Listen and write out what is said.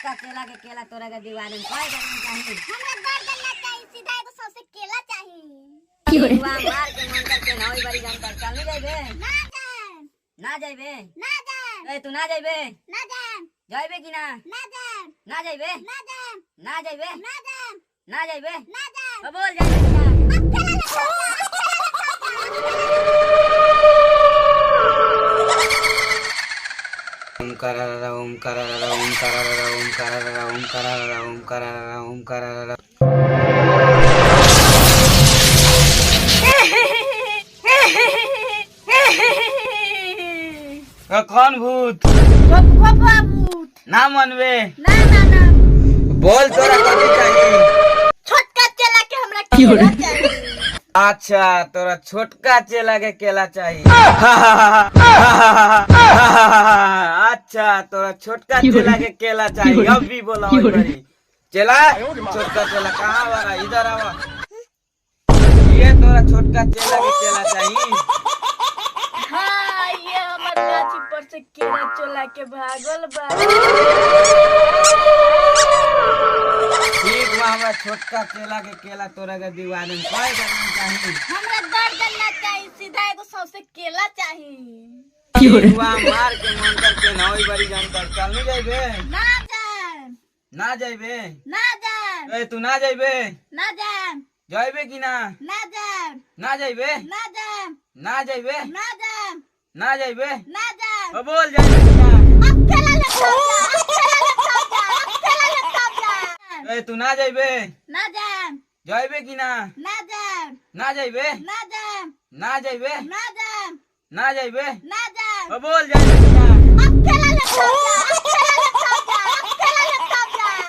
छोटका केला के केला तोरा के दीवाने में कोई करना चाहिए। हमरा दर्द ना चाहिए, सीधा एगो सौसे केला चाहिए। हुआ मार के मन करके नई बारी जान कर चल नहीं जाइबे। ना जान, ना जाइबे। ना जान, ए तू ना जाइबे। ना जान, जाइबे कि ना? ना जान, ना जाइबे। ना जान, ना जाइबे। ना जान, ना जाइबे। ना जान। अब बोल जाइबे कि ना? अब केला ले खाओ, अब केला ले खाओ। ओम करारा ओम करारा ओम करारा ओम करारा ओम करारा ओम करारा ओम करारा। कौन भूत? बाबा भूत। ना मनवे। ना ना ना। बोल तोरा कथी चाहिए? छोटका केला के हमरा केला चाहिए। अच्छा तोरा छोटका चेला के केला चाहिए। अच्छा तोरा छोटका चेला के केला चाहिए। अब भी बोला चेला छोटका चेला कहाँ वाला इधर आवा। ये तोरा छोटका चेला के केला चाहिए। हाँ ये हमर गाछी पर से केला चोला के भागल बा। ठीक बा हमरा छोटका चेला के केला तोरा के दीवाने में कोई करना चाहिए। हमरा दर्द ना चाहिए, सीधा एगो सौसे केला चाहिए। ठीक बा मार के मन करके नई बारी जान कर चल नहीं जाइबे। ना जान, ना जाइबे। ना जान, ए तू ना जाइबे। ना जान, जाइबे कि ना? ना जान, ना जाइबे। ना जान, ना जाइबे। ना जान, ना जाइबे। ना जान। अब बोल जाइबे कि ना? अब केला ले खाओ जा, अब केला ले खाओ जा, अब केला ले खाओ जा। ए तू ना जाइबे। ना जान, जाइबे कि ना? ना जान, ना जाइबे। ना जान, ना जाइबे। ना जान, ना जाइबे। ना जान। अब बोल जाइबे कि ना?